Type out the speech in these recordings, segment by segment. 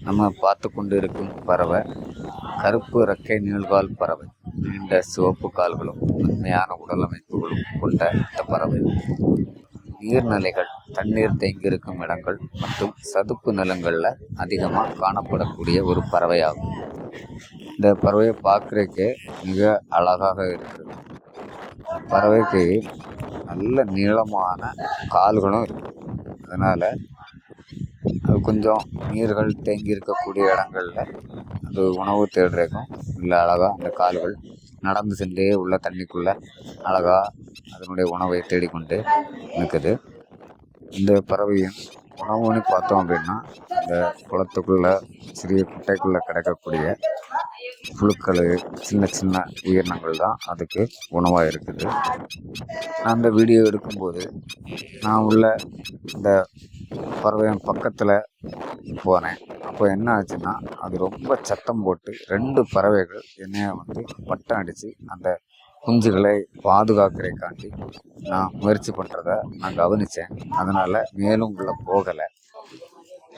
நம்ம பார்த்து கொண்டு இருக்கும் பறவை கருப்பு இறக்கை நீள்கால் பறவை. நீண்ட சிவப்பு கால்களும் மென்மையான உடல் அமைப்புகளும் கொண்ட இந்த பறவை நீர்நிலைகள், தண்ணீர் தேங்கியிருக்கும் இடங்கள் மற்றும் சதுப்பு நிலங்களில் அதிகமாக காணப்படக்கூடிய ஒரு பறவையாகும். இந்த பறவையை பார்க்குறதுக்கே மிக அழகாக இருக்கிறது. பறவைக்கு நல்ல நீளமான கால்களும் இருக்குது. அதனால் அது கொஞ்சம் நீர்கள் தேங்கி இருக்கக்கூடிய இடங்களில் அது உணவு தேடுறதுக்கும் இல்லை அழகாக அந்த கால்கள் நடந்து சென்றே உள்ள தண்ணிக்குள்ளே அழகாக அதனுடைய உணவை தேடிக்கொண்டு இருக்குது. இந்த பறவையின் உணவுன்னு பார்த்தோம் அப்படின்னா இந்த குளத்துக்குள்ளே சிறிய குட்டைக்குள்ளே கிடைக்கக்கூடிய புழுக்கள், சின்ன சின்ன உயிரினங்கள் தான் அதுக்கு உணவாக இருக்குது. நான் இந்த வீடியோ எடுக்கும்போது நான் உள்ள இந்த பறவையின் பக்கத்தில் போனேன். அப்போ என்ன ஆச்சுன்னா, அது ரொம்ப சத்தம் போட்டு 2 பறவைகள் என்னைய பட்டம் அடித்து அந்த குஞ்சுகளை பாதுகாக்கிறதுக்காண்டி நான் முயற்சி பண்ணுறத நான் கவனித்தேன். அதனால் மேலும் உள்ள போகலை.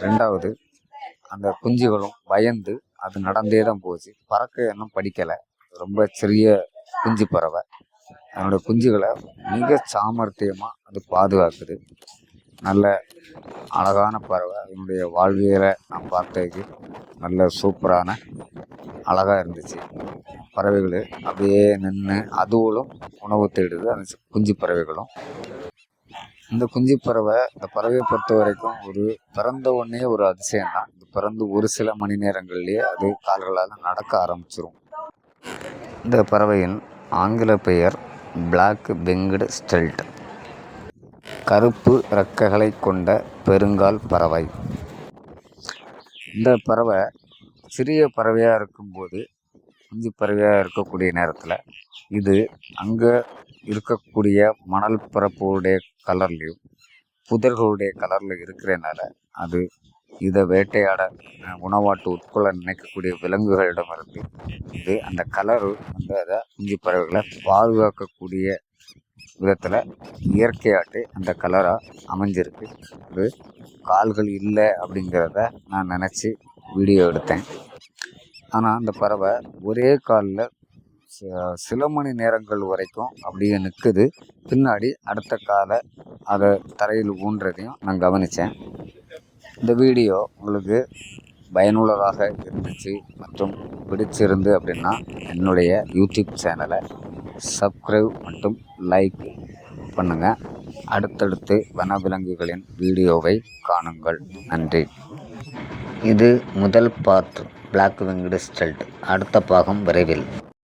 2வது, அந்த குஞ்சுகளும் பயந்து அது நடந்தே தான் போச்சு. பறக்க இன்னும் படிக்கலை. ரொம்ப சிறிய குஞ்சு பறவை. அதனுடைய குஞ்சுகளை மிக சாமர்த்தியமாக அது பாதுகாக்குது. நல்ல அழகான பறவை. அதனுடைய வாழ்வியலை நான் பார்த்ததுக்கு நல்ல சூப்பரான அழகாக இருந்துச்சு. பறவைகள் அப்படியே நின்று அதுவும் உணவு தேடுது, அந்த குஞ்சு பறவைகளும். இந்த குஞ்சு பறவை, இந்த பறவையை பொறுத்த வரைக்கும் பிறந்த உடனே ஒரு அதிசயம் தான். இது பிறந்து ஒரு சில மணி நேரங்கள்லேயே அது கால்களால் நடக்க ஆரம்பிச்சிரும். இந்த பறவையின் ஆங்கில பெயர் பிளாக் விங்டு ஸ்டில்ட், கருப்பு இறக்கைகளை கொண்ட பெருங்கால் பறவை. இந்த பறவை சிறிய பறவையாக இருக்கும்போது, குஞ்சு பறவையாக இருக்கக்கூடிய நேரத்தில் இது அங்கே இருக்கக்கூடிய மணல் பரப்புடைய கலர்லேயும் புதர்களுடைய கலரில் இருக்கிறதுனால அது இதை வேட்டையாட உணவாட்டு உட்கொள்ள நினைக்கக்கூடிய விலங்குகளிடமிருந்து இது அந்த கலரு அதை குஞ்சு பறவைகளை பாதுகாக்கக்கூடிய விதத்தில் இயற்கையாட்டு அந்த கலராக அமைஞ்சிருக்கு. அது கால்கள் இல்லை அப்படிங்கிறத நான் நினச்சி வீடியோ எடுத்தேன். ஆனால் அந்த பறவை ஒரே காலில் சில மணி நேரங்கள் வரைக்கும் அப்படியே நிற்குது. பின்னாடி அடுத்த காலை அதை தரையில் ஊன்றதையும் நான் கவனித்தேன். இந்த வீடியோ உங்களுக்கு பயனுள்ளதாக இருந்துச்சு மற்றும் பிடிச்சிருந்து அப்படின்னா என்னுடைய யூடியூப் சேனலை சப்ஸ்கிரைப் மற்றும் லைக் பண்ணுங்கள். அடுத்தடுத்து வனவிலங்குகளின் வீடியோவை காணுங்கள். நன்றி. இது முதல் பார்ட் பிளாக் விங்டு ஸ்டில்ட். அடுத்த பாகம் விரைவில்.